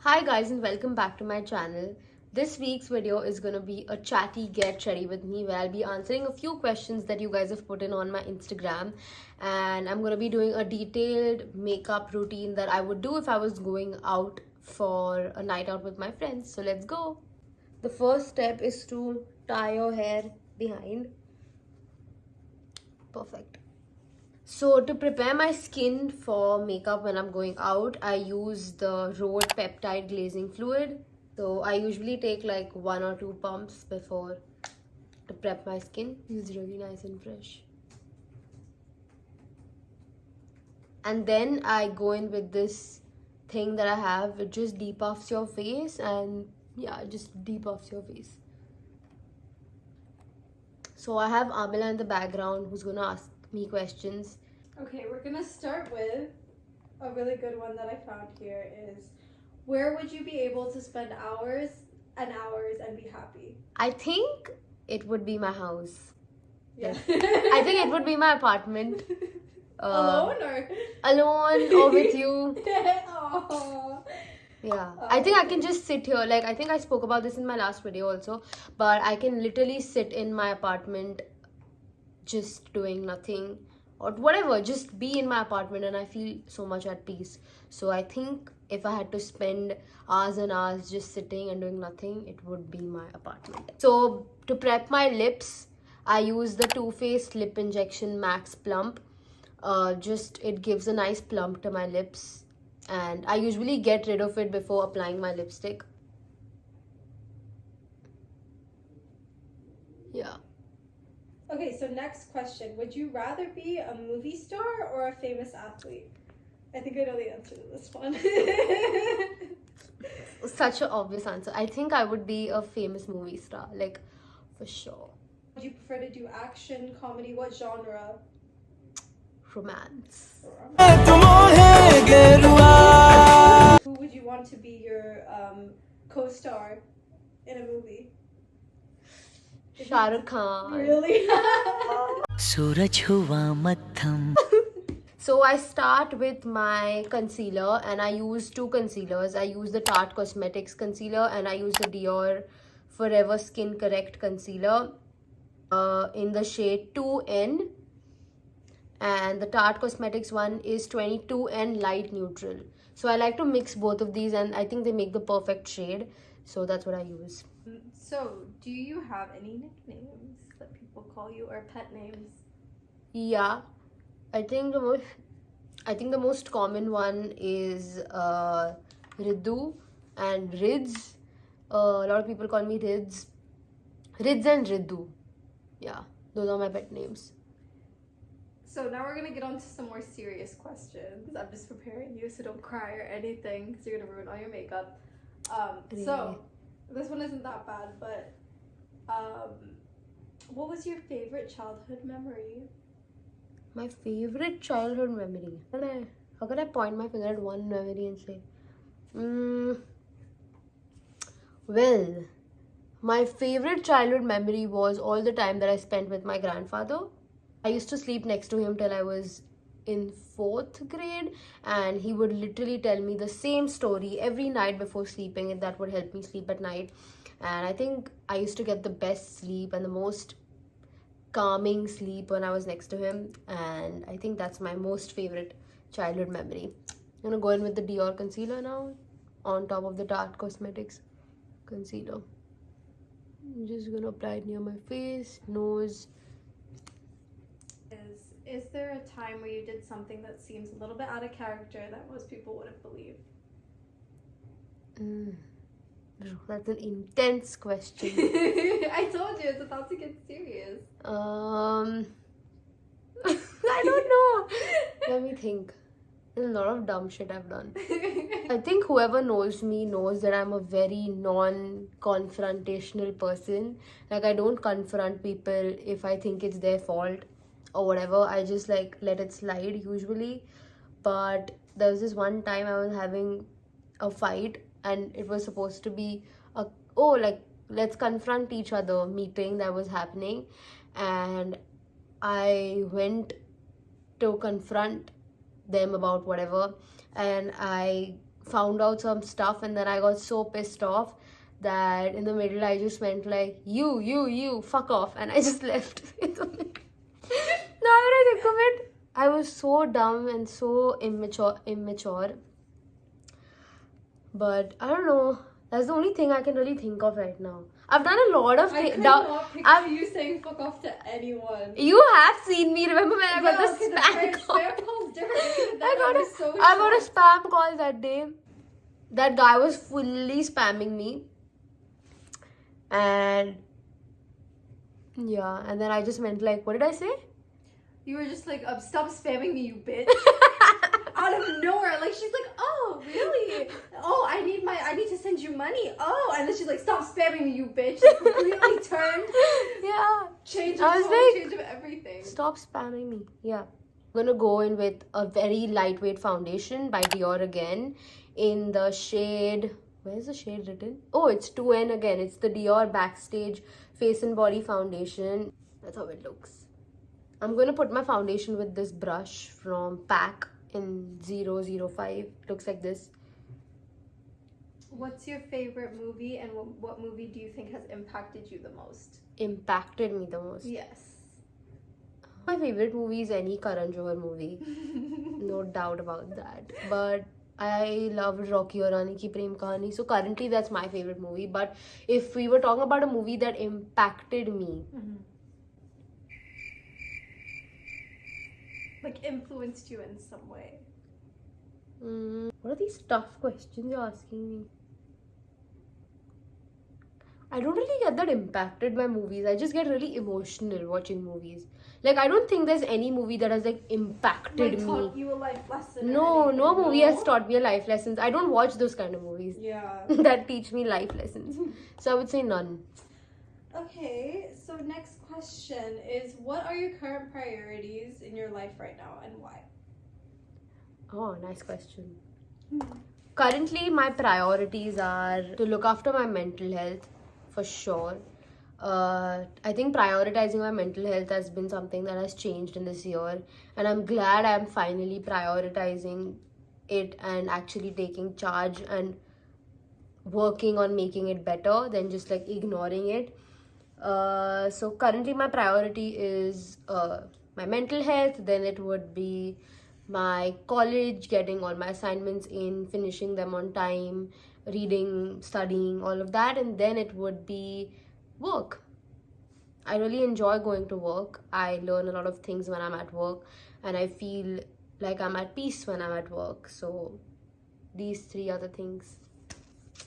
Hi guys and welcome back to my channel. This week's video is going to be a chatty get ready with me where I'll be answering a few questions that you guys have put in on my Instagram, and I'm going to be doing a detailed makeup routine that I would do if I was going out for a night out with my friends. So let's go. The first step is to tie your hair behind. Perfect. So to prepare my skin for makeup when I'm going out, I use the Rode Peptide Glazing Fluid. So I usually take like 1 or 2 pumps before to prep my skin. It's really nice and fresh. And then I go in with this thing that I have. It just depuffs your face, and yeah, it just depuffs your face. So I have Amila in the background who's gonna ask me questions. Okay, we're gonna start with a really good one that I found here is, where would you be able to spend hours and hours and be happy? I think it would be my house. Yeah. I think it would be my apartment. Alone or? Alone or with you. Aww. Yeah. Oh, I think I okay. can just sit here. Like, I think I spoke about this in my last video also. But I can literally sit in my apartment just doing nothing. Or whatever. Just be in my apartment and I feel so much at peace. So I think if I had to spend hours and hours just sitting and doing nothing, it would be my apartment. So to prep my lips, I use the Too Faced Lip Injection Max Plump. It gives a nice plump to my lips, and I usually get rid of it before applying my lipstick. Yeah. Okay, so next question. Would you rather be a movie star or a famous athlete? I think I know the answer to this one. Such an obvious answer. I think I would be a famous movie star, like, for sure. Would you prefer to do action, comedy? What genre? Romance. Who would you want to be your co-star in a movie? Shah Rukh Khan. Really? सूरज हुआ मध्यम So I start with my concealer, and I use 2 concealers. I use the Tarte Cosmetics concealer and I use the Dior Forever Skin Correct concealer in the shade 2N. And the Tarte Cosmetics one is 22N Light Neutral. So I like to mix both of these, and I think they make the perfect shade. So that's what I use. So, do you have any nicknames that people call you or pet names? Yeah, I think the most common one is Ridu and Rids. A lot of people call me Rids. Rids and Ridu. Yeah, those are my pet names. So now we're gonna get on to some more serious questions. I'm just preparing you, so don't cry or anything, because you're gonna ruin all your makeup. So this one isn't that bad, but what was your favorite childhood memory? My favorite childhood memory. How can I point my finger at one memory and say? Well, my favorite childhood memory was all the time that I spent with my grandfather. I used to sleep next to him till I was in 4th grade, and he would literally tell me the same story every night before sleeping, and that would help me sleep at night. And I think I used to get the best sleep and the most calming sleep when I was next to him, and I think that's my most favorite childhood memory. I'm gonna go in with the Dior concealer now on top of the Tarte Cosmetics concealer. I'm just gonna apply it near my face, nose. Is there a time where you did something that seems a little bit out of character that most people wouldn't believe? That's an intense question. I told you, it's about to get serious. I don't know. Let me think. There's a lot of dumb shit I've done. I think whoever knows me knows that I'm a very non-confrontational person. Like, I don't confront people if I think it's their fault or whatever. I just like let it slide usually. But there was this one time I was having a fight, and it was supposed to be let's confront each other meeting that was happening, and I went to confront them about whatever, and I found out some stuff, and then I got so pissed off that in the middle I just went like, you, fuck off, and I just left in the middle. Now that I think of it, I was so dumb and so immature. But I don't know. That's the only thing I can really think of right now. I've done a lot of I things. could not picture you saying fuck off to anyone. You have seen me. Remember when I got the spam call? Spam call's different. I got a spam call that day. That guy was fully spamming me. And yeah, and then I just went like, what did I say? You were just like, stop spamming me, you bitch. Out of nowhere, like she's like, oh really? Oh, I need to send you money. Oh, and then she's like, stop spamming me, you bitch. Like, completely turned. Yeah. Change of everything. Stop spamming me. Yeah. I'm gonna go in with a very lightweight foundation by Dior again in the shade. Where's the shade written? Oh, it's 2N again. It's the Dior Backstage Face and Body Foundation. That's how it looks. I'm gonna put my foundation with this brush from PAC in 005. Looks like this. What's your favorite movie, and what movie do you think has impacted you the most? Impacted me the most. Yes. My favorite movie is any Karan Johar movie. No doubt about that. But I loved Rocky Aur Rani Ki Prem Kahani. So currently that's my favorite movie. But if we were talking about a movie that impacted me, like influenced you in some way. what are these tough questions you're asking me? I don't really get that impacted by movies. I just get really emotional watching movies. Like, I don't think there's any movie that has like impacted me. Taught you a life lesson. No movie has taught me a life lessons. I don't watch those kind of movies. Yeah. That teach me life lessons. So I would say none. Okay, so next question is, what are your current priorities in your life right now, and why? Oh, nice question. Currently, my priorities are to look after my mental health, for sure. I think prioritizing my mental health has been something that has changed in this year, and I'm glad I'm finally prioritizing it and actually taking charge and working on making it better than just like ignoring it. So currently my priority is my mental health, then it would be my college, getting all my assignments in, finishing them on time, reading, studying, all of that, and then it would be work. I really enjoy going to work. I learn a lot of things when I'm at work, and I feel like I'm at peace when I'm at work. So these three are the things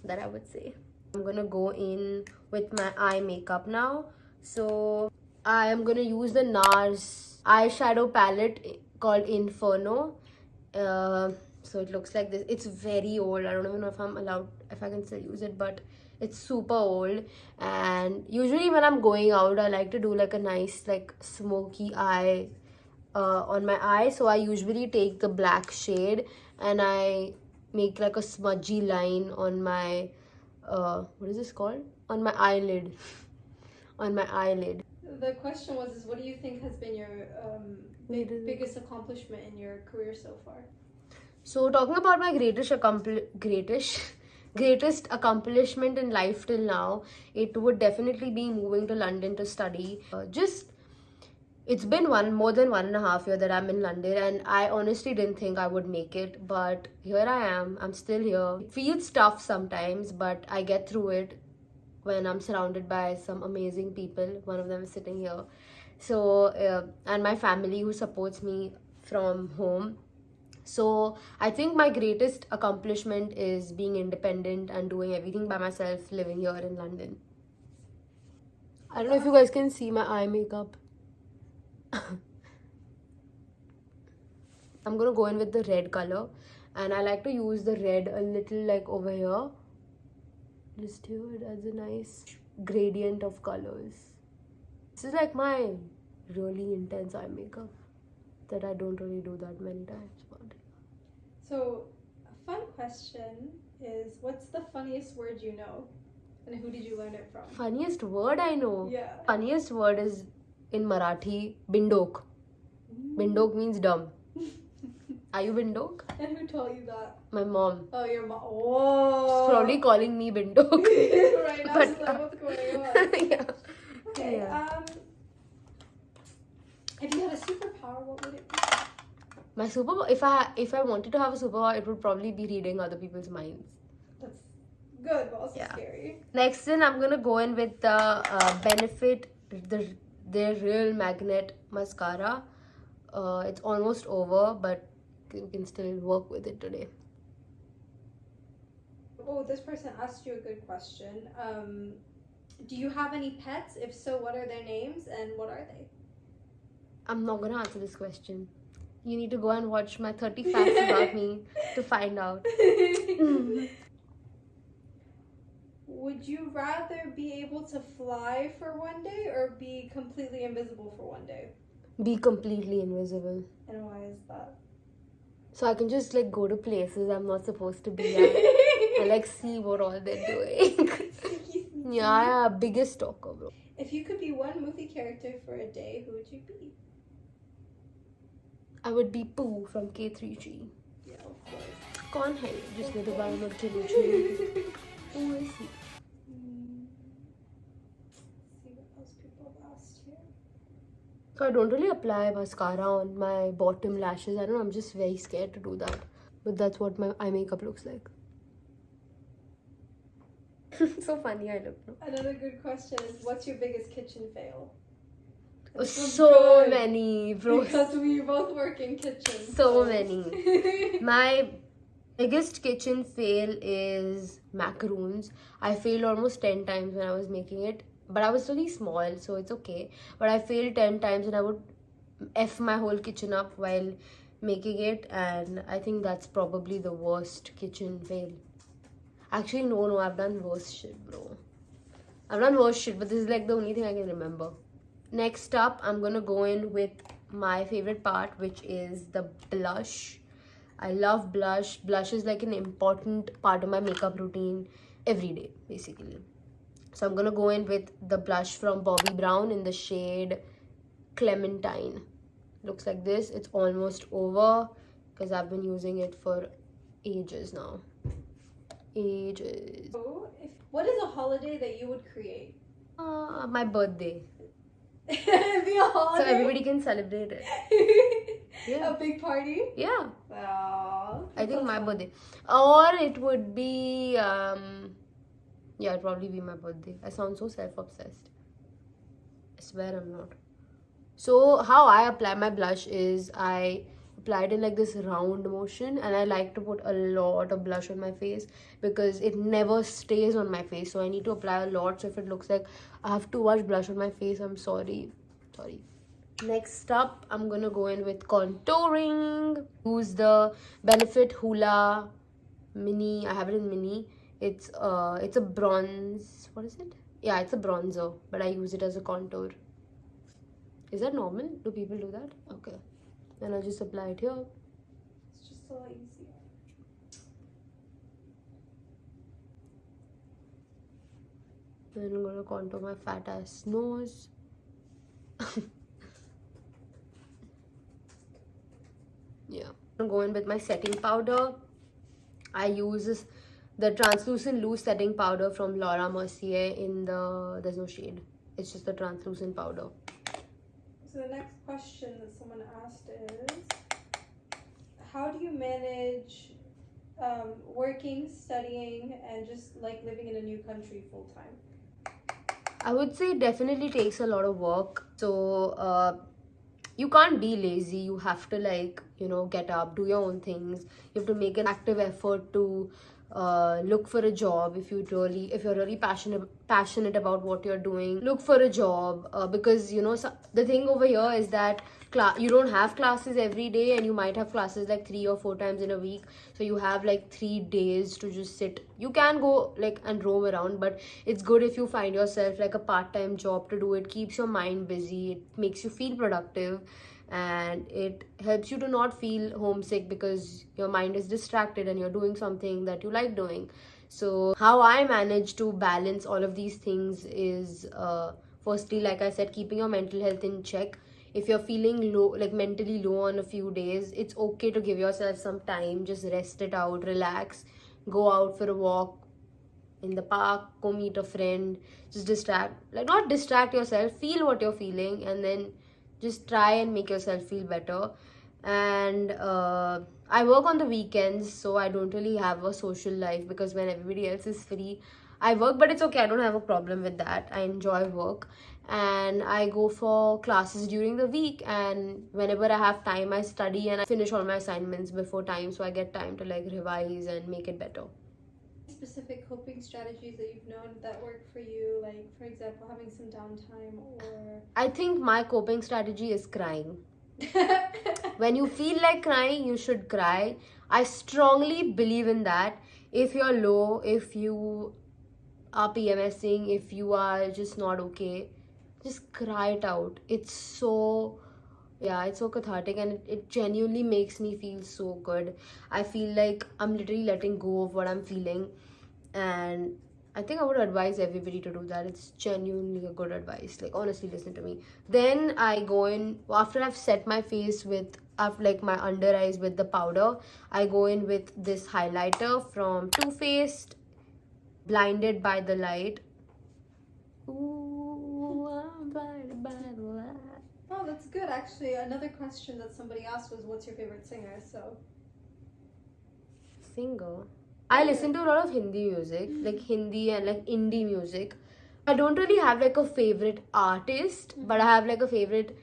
that I would say. I'm gonna go in with my eye makeup now. So I am gonna use the NARS eyeshadow palette called Inferno. So it looks like this. It's very old. I don't even know if I can still use it, but it's super old. And usually when I'm going out, I like to do like a nice like smoky eye on my eye. So I usually take the black shade and I make like a smudgy line on my what is this called? On my eyelid. On my eyelid. The question was, what do you think has been your biggest accomplishment in your career so far? So talking about my greatest accomplishment in life till now, it would definitely be moving to London to study. It's been more than 1.5 years that I'm in London, and I honestly didn't think I would make it, but here I am. I'm still here. It feels tough sometimes, but I get through it when I'm surrounded by some amazing people. One of them is sitting here. So, and my family who supports me from home. So I think my greatest accomplishment is being independent and doing everything by myself, living here in London. I don't know if you guys can see my eye makeup. I'm gonna go in with the red color, and I like to use the red a little like over here. Just here, it adds a nice gradient of colors. This is like my really intense eye makeup that I don't really do that many times. But so, a fun question is, what's the funniest word you know? And who did you learn it from? Funniest word I know? Yeah. Funniest word is in Marathi, bindok. Bindok means dumb. Are you Bindok? And who told you that? My mom. Oh, your mom. Whoa. She's probably calling me Bindok. Right now, But, she's like, what's going on? Yeah. Okay. Yeah. If you had a superpower, what would it be? My superpower, if I wanted to have a superpower, it would probably be reading other people's minds. That's good, but also Yeah. scary. Next in, I'm gonna go in with the Benefit, their Real Magnet mascara. It's almost over, but you can still work with it today. Oh, this person asked you a good question. Do you have any pets? If so, what are their names and what are they? I'm not gonna answer this question. You need to go and watch my 30 facts about me to find out. Would you rather be able to fly for one day or be completely invisible for one day? Be completely invisible. And why is that? So I can just like go to places I'm not supposed to be at and like see what all they're doing. Yeah, biggest stalker, bro. If you could be one movie character for a day, who would you be? I would be Pooh from K3G. Yeah, of course. कौन है जिसने दोबारा मत चली थी? Who is he? See what else people have asked here. So I don't really apply mascara on my bottom lashes. I don't know, I'm just very scared to do that. But that's what my eye makeup looks like. So funny I look now. Another good question is, what's your biggest kitchen fail? So good. many, bro. Because we both work in kitchens. So many. My biggest kitchen fail is macaroons. I failed almost 10 times when I was making it. But I was really small, so it's okay. But I failed 10 times and I would F my whole kitchen up while making it. And I think that's probably the worst kitchen fail. Actually, no, I've done worse shit, bro. I've done worse shit, but this is like the only thing I can remember. Next up, I'm gonna go in with my favorite part, which is the blush. I love blush. Blush is like an important part of my makeup routine every day, basically. So I'm gonna go in with the blush from Bobbi Brown in the shade Clementine. Looks like this. It's almost over because I've been using it for ages now. Ages. So, what is a holiday that you would create? My birthday. Be a holiday. So everybody can celebrate it. Yeah. A big party. Yeah. Aww, I think my birthday. Or it would be yeah, it'd probably be my birthday. I sound so self-obsessed. I swear I'm not. So how I apply my blush is I apply it in like this round motion, and I like to put a lot of blush on my face because it never stays on my face. So I need to apply a lot. So if it looks like I have too much blush on my face, I'm sorry. Next up, I'm gonna go in with contouring. Use the Benefit Hoola Mini. I have it in mini. It's a bronze. What is it? Yeah, it's a bronzer, but I use it as a contour. Is that normal? Do people do that? Okay. Then I'll just apply it here. It's just so easy. Then I'm gonna contour my fat ass nose. Yeah. I'm gonna go in with my setting powder. I use the translucent loose setting powder from Laura Mercier in there's no shade. It's just the translucent powder. So the next question that someone asked is, how do you manage working, studying, and just like living in a new country full time? I would say it definitely takes a lot of work. So you can't be lazy. You have to like, get up, do your own things. You have to make an active effort to look for a job if you're really passionate about what you're doing. Look for a job because the thing over here is that you don't have classes every day, and you might have classes like 3 or 4 times in a week. So you have like 3 days to just sit. You can go like and roam around, but it's good if you find yourself like a part-time job to do. It keeps your mind busy. It makes you feel productive. And it helps you to not feel homesick because your mind is distracted and you're doing something that you like doing. So how I manage to balance all of these things is firstly, like I said, keeping your mental health in check. if you're feeling low, like mentally low on a few days, it's okay to give yourself some time. Just rest it out, relax, go out for a walk in the park, go meet a friend, just not distract yourself, feel what you're feeling, and then just try and make yourself feel better. And I work on the weekends, so I don't really have a social life, because when everybody else is free, I work. But it's okay, I don't have a problem with that. I enjoy work, and I go for classes during the week, and whenever I have time, I study and I finish all my assignments before time, so I get time to like revise and make it better. Specific coping strategies that you've known that work for you, like for example having some downtime? Or I think my coping strategy is crying. When you feel like crying, you should cry. I strongly believe in that. If you're low, if you are PMSing, if you are just not okay, just cry it out. It's so cathartic, and it genuinely makes me feel so good. I feel like I'm literally letting go of what I'm feeling, and I think I would advise everybody to do that. It's genuinely a good advice. Like, honestly, listen to me. Then I go in, after I've set my face with, like my under eyes with the powder, I go in with this highlighter from Too Faced, Blinded by the Light. Ooh, I'm blinded by the light. Oh, that's good. Actually, another question that somebody asked was, what's your favorite singer? So Singer. I listen to a lot of Hindi music, like Hindi and like indie music. I don't really have like a favorite artist, but I have like a favorite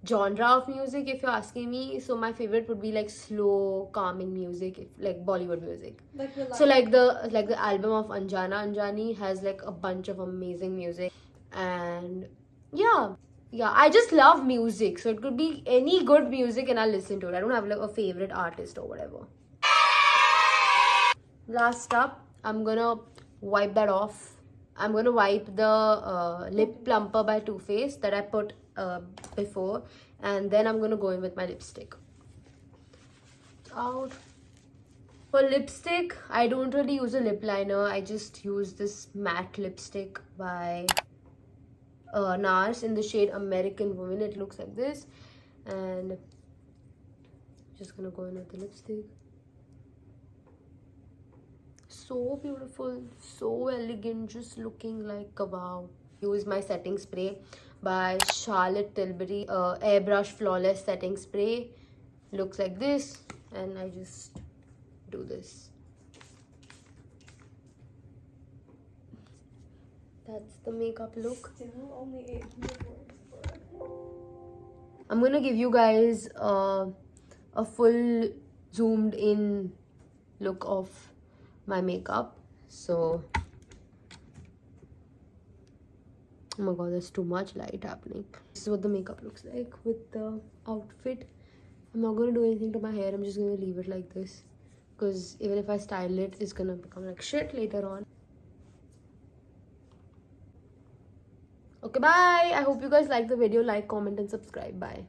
genre of music, if you're asking me. So my favorite would be like slow, calming music, like Bollywood music. like So like the album of Anjana Anjani has like a bunch of amazing music, and yeah, I just love music. So it could be any good music and I'll listen to it. I don't have like a favorite artist or whatever. Last up, I'm gonna wipe that off. I'm gonna wipe the lip plumper by Too Faced that I put before, and then I'm gonna go in with my lipstick. Out. For lipstick, I don't really use a lip liner. I just use this matte lipstick by NARS in the shade American Woman. It looks like this, and just gonna go in with the lipstick. So beautiful, so elegant, just looking like a wow. Use my setting spray by Charlotte Tilbury, airbrush flawless setting spray. Looks like this, and I just do this. That's the makeup look. still only 800 words. I'm gonna give you guys a full zoomed in look of my makeup. So, oh my god, there's too much light happening. This is what the makeup looks like with the outfit. I'm not gonna do anything to my hair. I'm just gonna leave it like this, because even if I style it, it's gonna become like shit later on. Okay, bye. I hope you guys like the video. Like, comment, and subscribe. Bye.